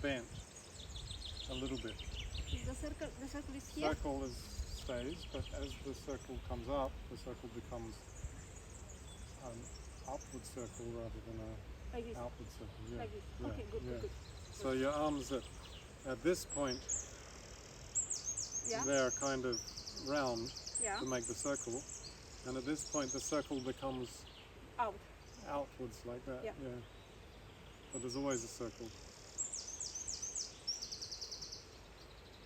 bent a little bit. The circle is here? Circle stays, but as the circle comes up, the circle becomes an upward circle rather than a Like this? outward circle. Yeah. Like this? Yeah. Okay, good, Yeah. good, good. So your arms at this point, Yeah? they're kind of round Yeah? to make the circle, and at this point the circle becomes Out. outwards like that. Yeah. But there's always a circle.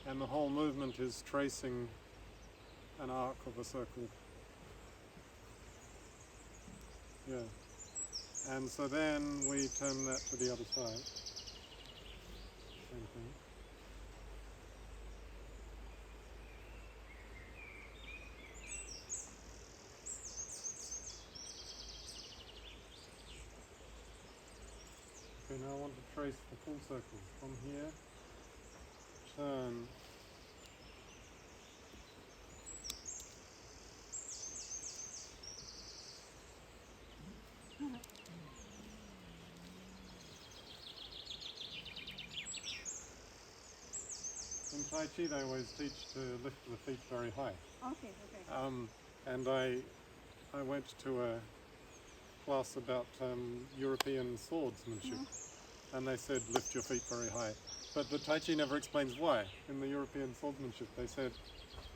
And the whole movement is tracing an arc of a circle. Yeah. And so then we turn that to the other side. Same thing. Okay, now I want to trace the full circle. From here, turn. In Tai Chi they always teach to lift the feet very high. Okay, okay. And I went to a class about European swordsmanship, and they said lift your feet very high. But the Tai Chi never explains why. In the European swordsmanship they said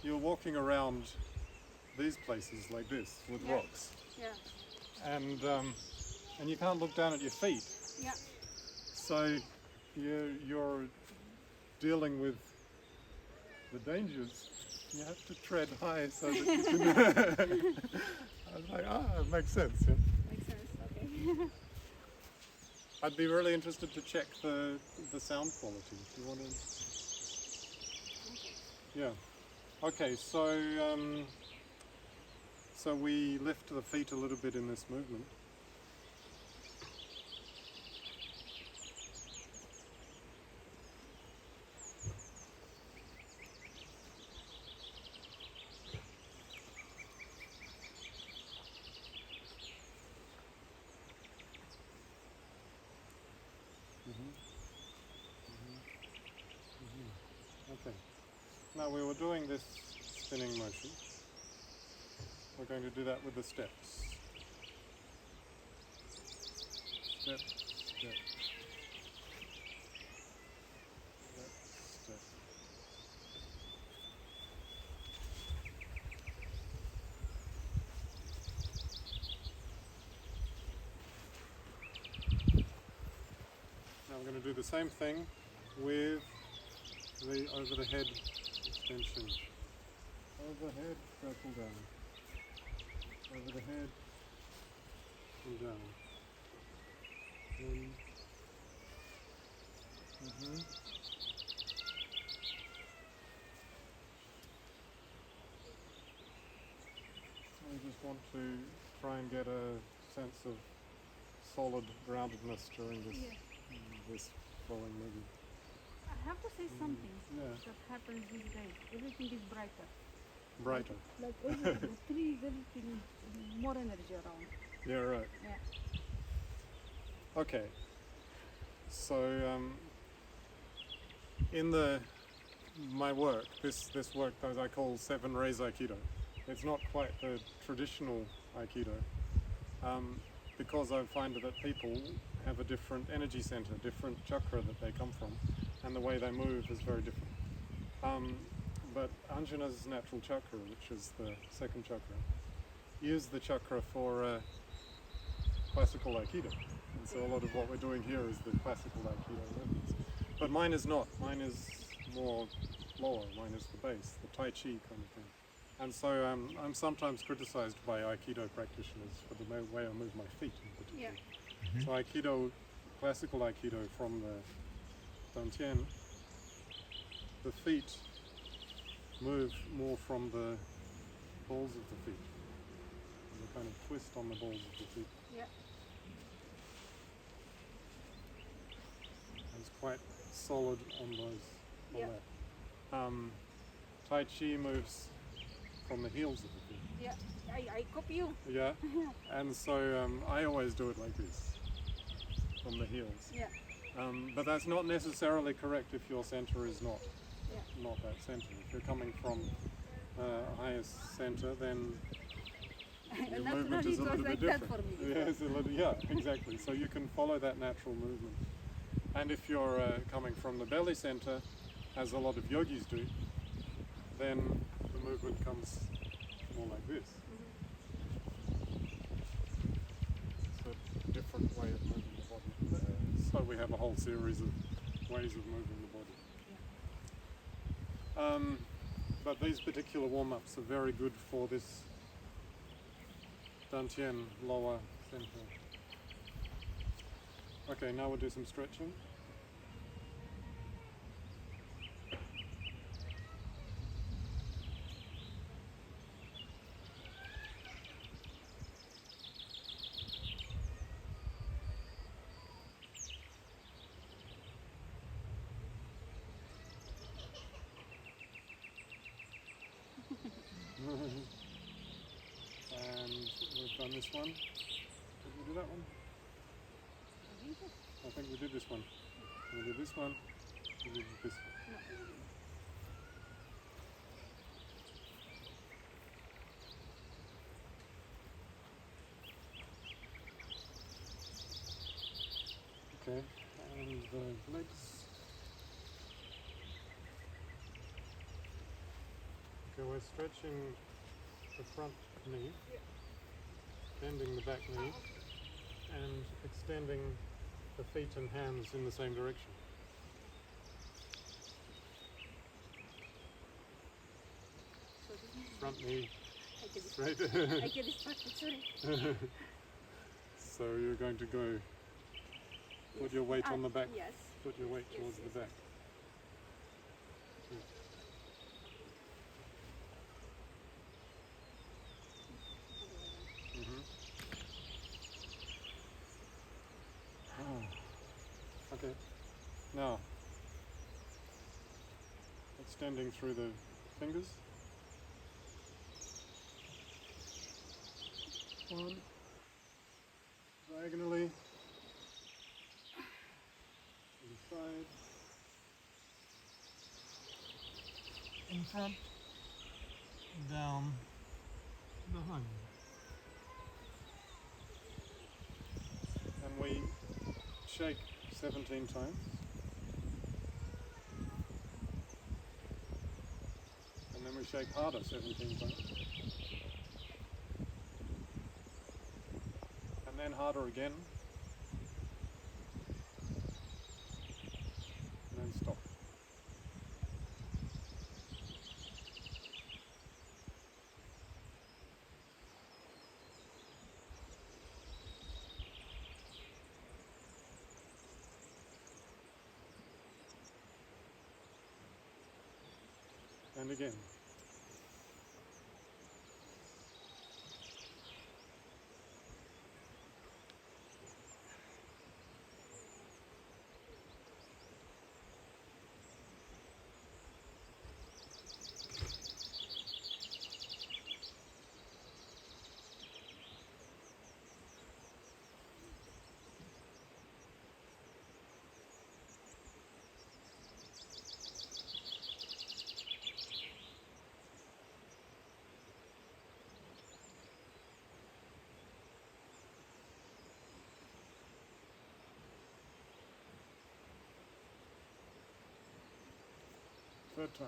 you're walking around these places like this with rocks, and you can't look down at your feet. Yeah. So you're dealing with the dangers. You have to tread high so that you can. I was like, it makes sense. Yeah. Makes sense, okay. I'd be really interested to check the sound quality. If you want to. Yeah. Okay. So we lift the feet a little bit in this movement. Okay. Now we were doing this spinning motion. We're going to do that with the steps. Step, step. Step, step. Now I'm going to do the same thing with the over the head extension. Overhead, circle down. Over the head and down. In. I just want to try and get a sense of solid groundedness during this flowing movement. I have to say something Yeah. that happens these days. Everything is brighter. Brighter. Like everything, the trees, everything, more energy around. Yeah, right. Yeah. Okay. So in my work, this work that I call 7 Rays Aikido. It's not quite the traditional Aikido, because I find that people have a different energy center, different chakra that they come from, and the way they move is very different. But Anjana's natural chakra, which is the second chakra, is the chakra for classical Aikido. And so a lot of what we're doing here is the classical Aikido movements. But mine is not. Mine is more lower. Mine is the base, the Tai Chi kind of thing. And so I'm sometimes criticized by Aikido practitioners for the way I move my feet in particular. Yeah. So Aikido, classical Aikido from the Dantien, the feet move more from the balls of the feet. There's a kind of twist on the balls of the feet. Yeah. It's quite solid on those. On Yeah. that. Tai Chi moves from the heels of the feet. Yeah. I copy you. Yeah. And so I always do it like this, from the heels. Yeah. But that's not necessarily correct if your center is not Yeah. that center. If you're coming from a highest center, then your movement Naturally, is a it was little like bit that different. for me. Yes, a little, yeah, exactly. So you can follow that natural movement. And if you're coming from the belly center, as a lot of yogis do, then the movement comes more like this. It's a different way of moving the body. So we have a whole series of ways of moving the body. But these particular warm-ups are very good for this Dantian lower center. Okay, now we'll do some stretching. And we've done this one. Did we do that one? I think we did this one. We did this one. We did this one. Okay, and the legs. Okay, we're stretching the front knee, bending the back knee, and extending the feet and hands in the same direction. Front knee straight. I get distracted, sorry. So you're going to go, put your weight on the back, Yes. put your weight Yes, towards yes, the back. Okay, now extending through the fingers. One, diagonally, to the side, in front, down, behind. And we shake 17 times. And then we shake harder 17 times. And then harder again. And then stop. And again. Third time.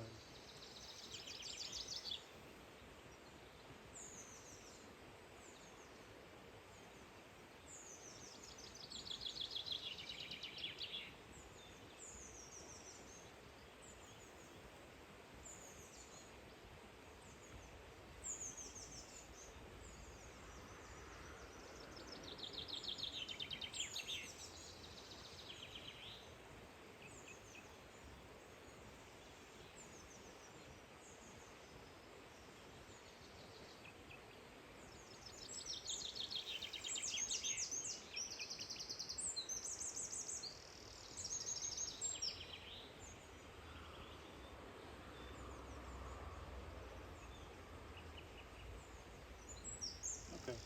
Okay,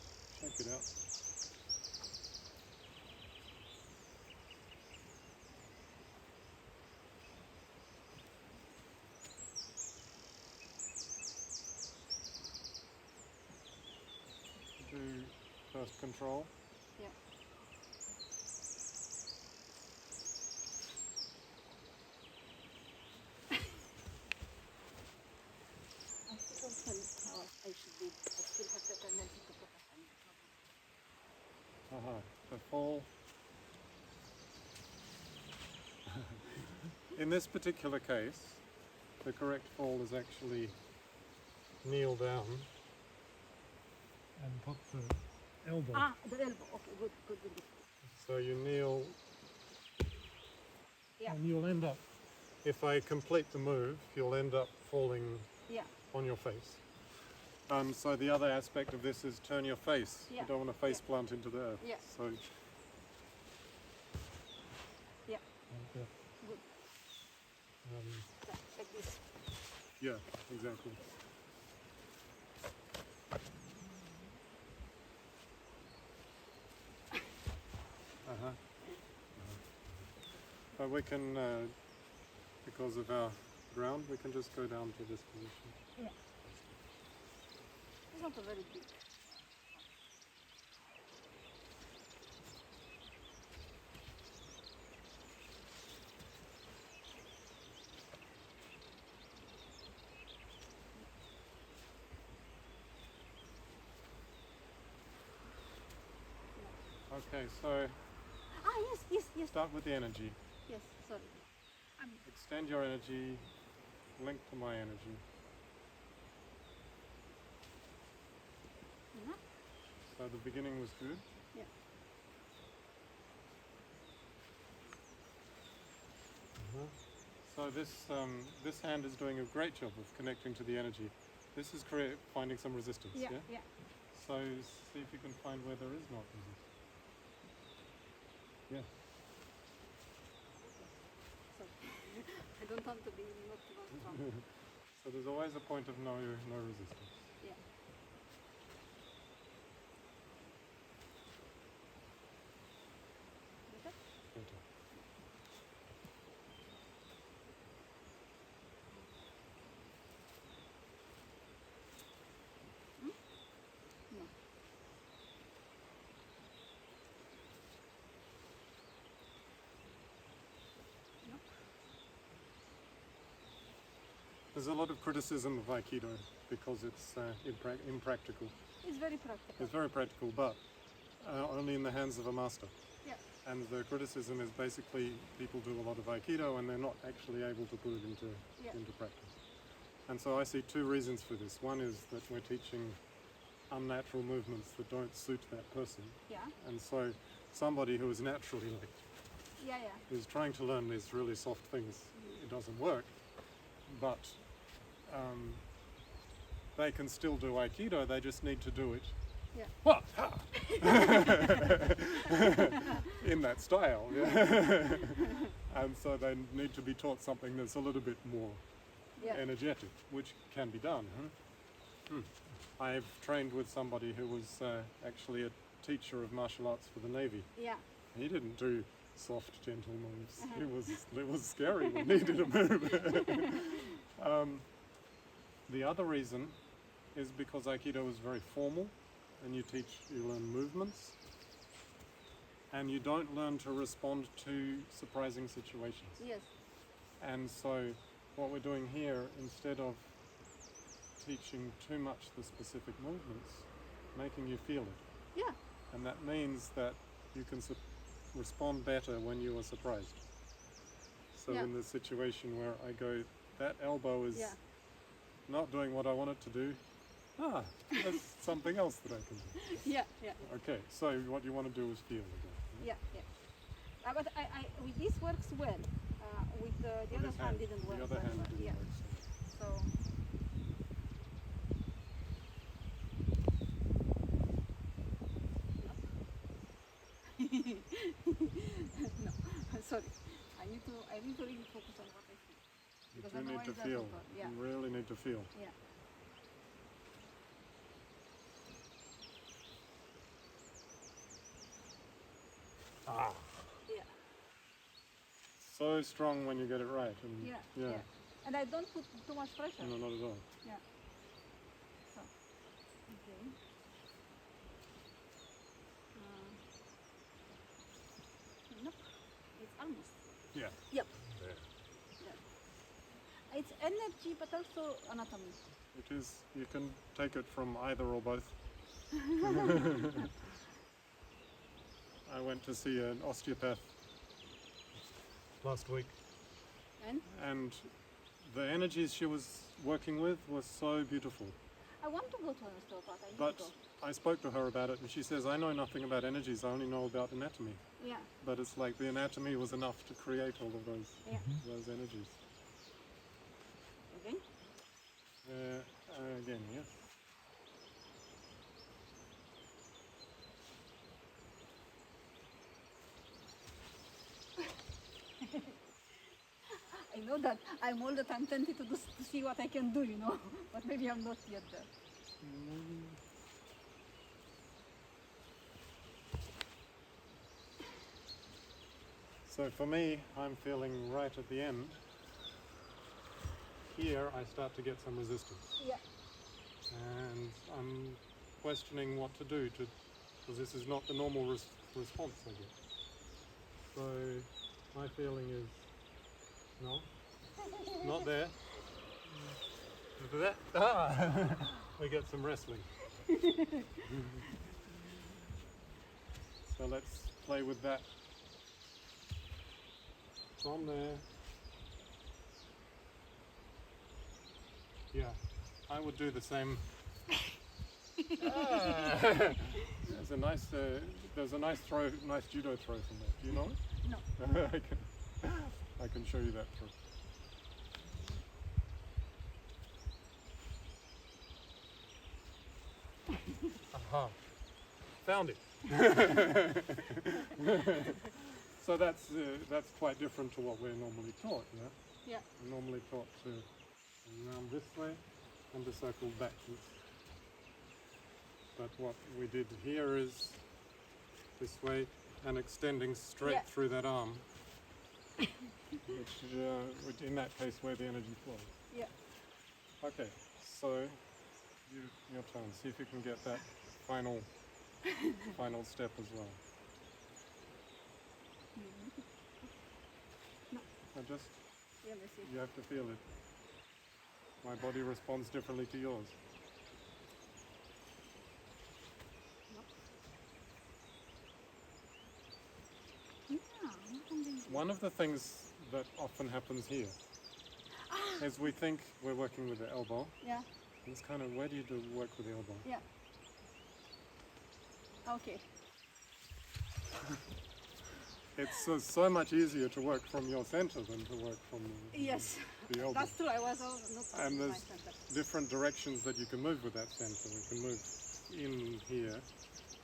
shake it out. Just control. Yeah. I still don't tell how I should be. I still have the tendency to put a hand. The fall. In this particular case, the correct fall is actually kneel down and put the elbow. Ah, the elbow. Okay, good, good, good. So you kneel, Yeah. and you'll end up, if I complete the move, you'll end up falling Yeah. on your face. So the other aspect of this is turn your face. Yeah. You don't want to face plant into the earth. Yeah. So Yeah. like that. Good. Yeah, like this. Yeah, exactly. But we can, because of our ground, we can just go down to this position. Yeah. It's not a very big. Okay, so Ah, yes, yes, yes. start with the energy. Yes, sorry. Extend your energy, link to my energy. Yeah. So the beginning was good. Yeah. So this hand is doing a great job of connecting to the energy. This is finding some resistance. Yeah, Yeah. yeah. So see if you can find where there is not resistance. Yeah. Sorry. I don't want to be not too strong. So there's always a point of no resistance. Yeah. Better? Better. No. No. There's a lot of criticism of Aikido because it's impractical. It's very practical. It's very practical, but only in the hands of a master. Yeah. And the criticism is basically people do a lot of Aikido and they're not actually able to put it into practice. And so I see two reasons for this. One is that we're teaching unnatural movements that don't suit that person. Yeah. And so somebody who is naturally like, Yeah, yeah. who's trying to learn these really soft things, it doesn't work. But they can still do Aikido, they just need to do it Yeah. Wah, ha. in that style. Yeah. And so they need to be taught something that's a little bit more Yeah. energetic, which can be done. I've trained with somebody who was actually a teacher of martial arts for the Navy. Yeah. He didn't do soft, gentle moves. It was scary when he did a move. The other reason is because Aikido is very formal, and you learn movements, and you don't learn to respond to surprising situations. Yes. And so what we're doing here, instead of teaching too much the specific movements, making you feel it. Yeah. And that means that you can respond better when you are surprised. So Yeah. in the situation where I go, that elbow is Yeah. not doing what I want it to do, there's something else that I can do. Yeah. Yeah. Okay, so what you want to do is feel again. Yeah. Yeah. But I with this works well. With the With other this hand didn't work. The other well, hand but didn't yeah. work. So. So. No, sorry. I need to really focus on what I feel. You Because do need to otherwise feel. that will go. Yeah. You really need to feel. Yeah. Yeah. So strong when you get it right. And Yeah. Yeah. And I don't put too much pressure. No, not at all. Yeah. So. Okay. Yeah. Yep. There. It's energy, but also anatomy. It is. You can take it from either or both. I went to see an osteopath last week, and the energies she was working with were so beautiful. I want to go to an osteopath. I need But to go. I spoke to her about it, and she says, I know nothing about energies, I only know about anatomy. Yeah. But it's like the anatomy was enough to create all of those energies. Again? Again, yes. I know that I'm all the time tempted to see what I can do, you know, but maybe I'm not yet there. So for me, I'm feeling right at the end. Here I start to get some resistance. Yeah. And I'm questioning what to do because this is not the normal response I get. So my feeling is, no, not there. That. We get some wrestling. So let's play with that. From there. Yeah, I would do the same. There's a nice throw, nice judo throw from that. Do you know it? No. I can show you that throw. Aha! Found it. So that's quite different to what we're normally taught. Yeah. Yeah. We're normally taught to round this way and to circle backwards. But what we did here is this way and extending straight through that arm, which in that case where the energy flows. Yeah. Okay, so your turn. See if you can get that final step as well. No. Yeah, let's see. You have to feel it. My body responds differently to yours. One of the things that often happens here is we think we're working with the elbow. Yeah. It's kind of, where do you work with the elbow? Yeah. Okay. It's so much easier to work from your center than to work from the elbow. That's true. I was not. And there's different directions that you can move with that center. We can move in here.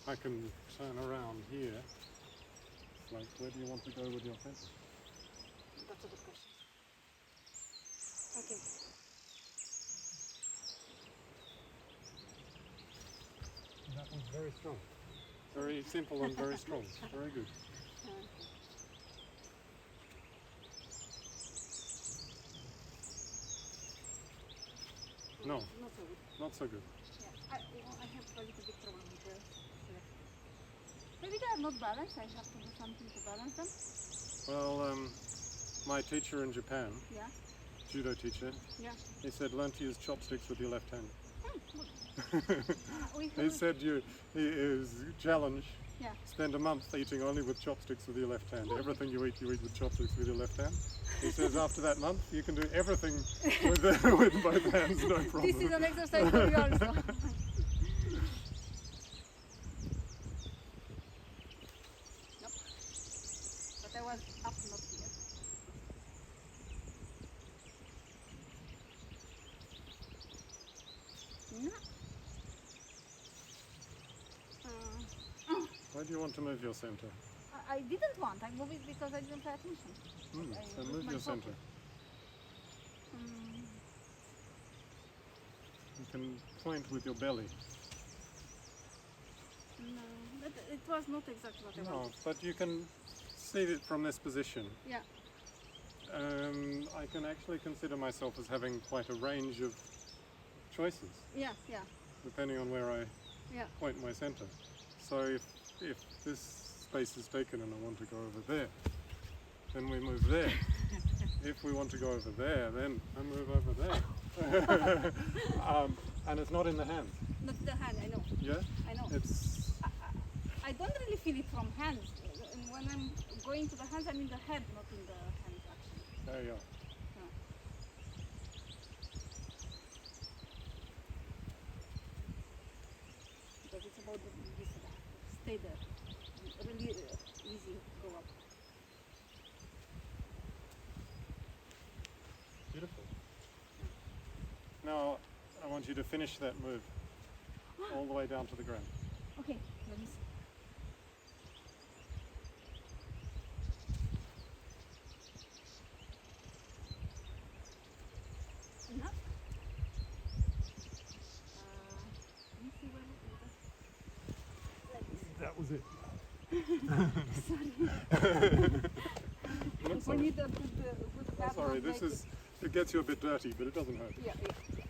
I can turn around here. It's like, where do you want to go with your center? That's a good question. Okay. That was very strong. Very simple and very strong. Very good. No, Not so good. not so good. Yeah. I have a little bit trouble with the selection. Maybe they are not balanced. I have to do something to balance them. Well, my teacher in Japan, Yeah. judo teacher, Yeah. he said learn to use chopsticks with your left hand. We He said he is challenge. Yeah. Spend a month eating only with chopsticks with your left hand. Everything you eat with chopsticks with your left hand. He says after that month you can do everything with both hands, no problem. This is an exercise for you also. Nope. But I was up, not here. No. Why do you want to move your center? I didn't want. I moved it because I didn't pay attention. So move your center. You can point with your belly. No, but it was not exactly what I No, wanted. but you can see it from this position. Yeah. I can actually consider myself as having quite a range of choices, Yeah, yeah, depending on where I yeah. point my center. So if this space is taken and I want to go over there, then we move there. If we want to go over there, then I move over there. And it's not in the hands. Not the hand, I know. Yeah? I know. It's I don't really feel it from hands. And when I'm going to the hands, I'm in the head, not in the hands actually. there you are. No. Because it's about this, stay there. Really easy go up. Beautiful. Now I want you to finish that move all the way down to the ground. Okay, let me see. Enough? Let me see where That was it. we need a good bath. Sorry, this is, it gets you a bit dirty, but it doesn't hurt. Yeah, yeah. Okay.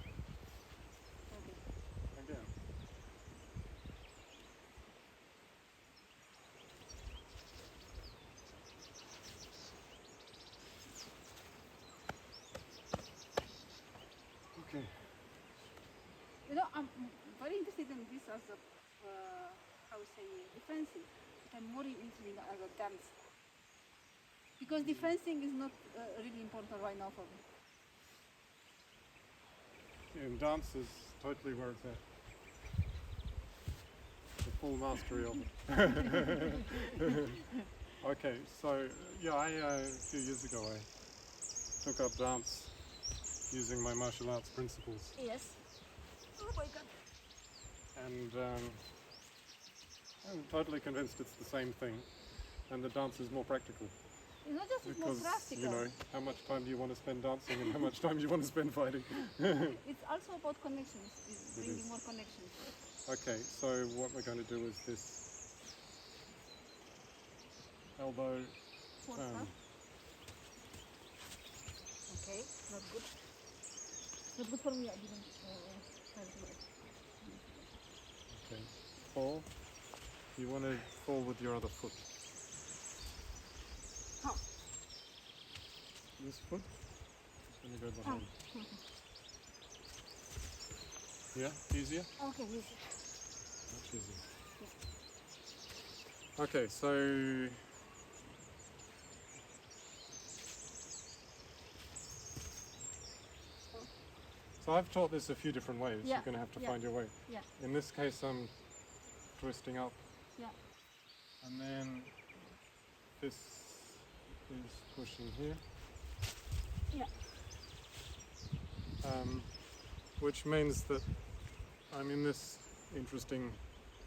Again. Okay. You know, I'm very interested in this as a, how we say, defensive. I'm more interested in as a dance. Because defensing is not really important right now for me. And dance is totally where it's at. The full mastery of it. Okay, so yeah, a few years ago I took up dance using my martial arts principles, Yes. Oh my god. and I'm totally convinced it's the same thing, and the dance is more practical. It's not just it's more Because, practical. you know, how much time do you want to spend dancing and how much time do you want to spend fighting? It's also about connections. It's It bringing is. more connections. Okay, so what we're going to do is this elbow. Four Um, stuff. Okay, not good. Not good for me. I didn't have to. Okay, fall. You want to fall with your other foot. How? This foot is going to go behind. Yeah, easier? Okay, easy. Much easier. Okay, so I've taught this a few different ways. Yeah, You're going to have to yeah. find your way. Yeah. In this case, I'm twisting up, Yeah. and then this is pushing here. Yeah. Which means that I'm in this interesting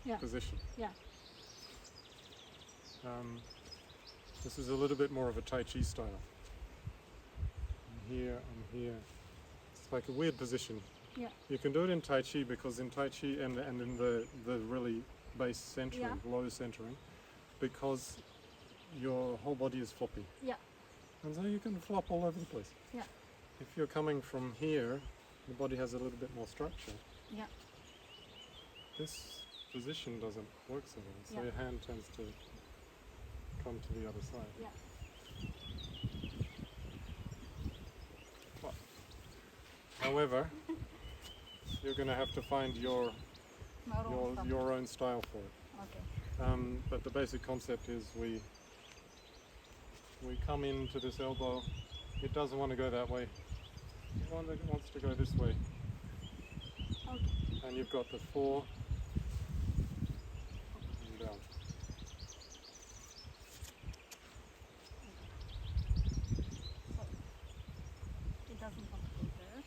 Yeah. position. Yeah. This is a little bit more of a Tai Chi style. I'm here. It's like a weird position. Yeah. You can do it in Tai Chi because in Tai Chi and in the really base centering, Yeah. low centering, because your whole body is floppy. Yeah. And so you can flop all over the place. Yeah. If you're coming from here, the body has a little bit more structure. Yeah. This position doesn't work so well, so Yeah. your hand tends to come to the other side. Yeah. But, however, you're going to have to find your own style for it. Okay. But the basic concept is we come into this elbow. It doesn't want to go that way. It wants to go this way. Okay. And you've got the 4 and down. So it doesn't want to go there.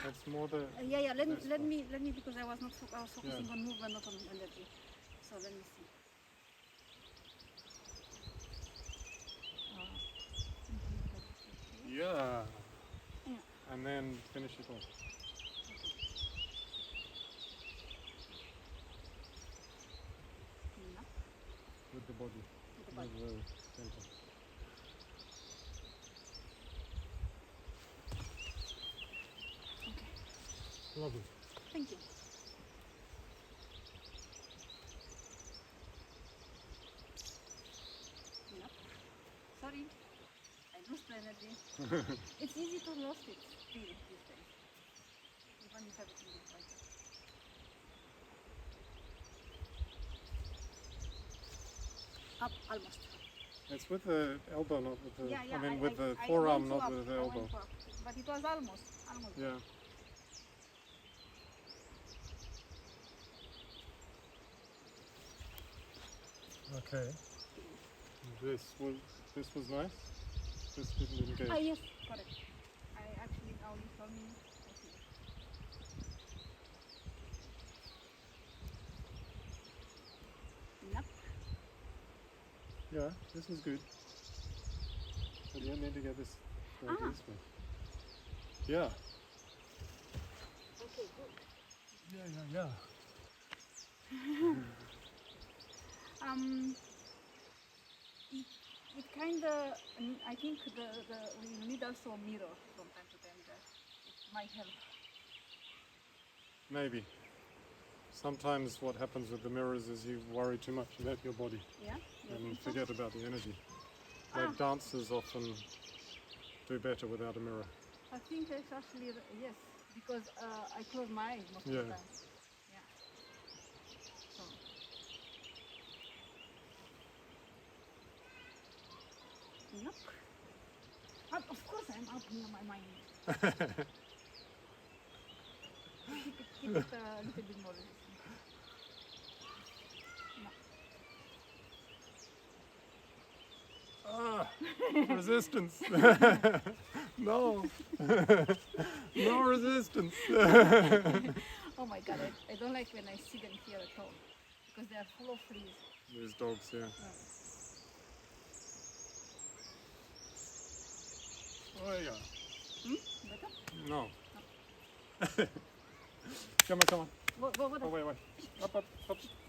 That's more the Yeah. Let That's me fine. because I was focusing on movement, not on energy. So let me see. yeah. Yeah. And then finish it off. Enough With the body. with the body. With the center. Okay. Lovely. Thank you. lose the energy. It's easy to lose it still these days. Even if everything is like that. Up almost. It's with the elbow, not with the. Yeah, yeah. I mean, with the I forearm, went not to with the up, I elbow. went to up. But it was almost. Yeah. Okay. This was nice. This didn't engage. Ah, yes, correct. I actually now you told me. Okay. Nope. Yeah, this is good. But you need to get this like Ah. this way. Yeah. Okay, good. Yeah. It kind of, I think we need also a mirror from time to time. That it might help. Maybe. Sometimes what happens with the mirrors is you worry too much about your body Yeah. You and think so? forget about the energy. Ah. Like dancers often do better without a mirror. I think it's actually yes, because I close my eyes most of Yeah. the time. Yeah. So. Nope. Of course, I'm up in my mind. Keep it a little bit more resistant. Ah, resistance. No. No resistance. Oh my god, I don't like when I see them here at home because they are full of fleas. These dogs, yeah. Oh yeah. Better? No. No. Come on. What? Oh wait. Up.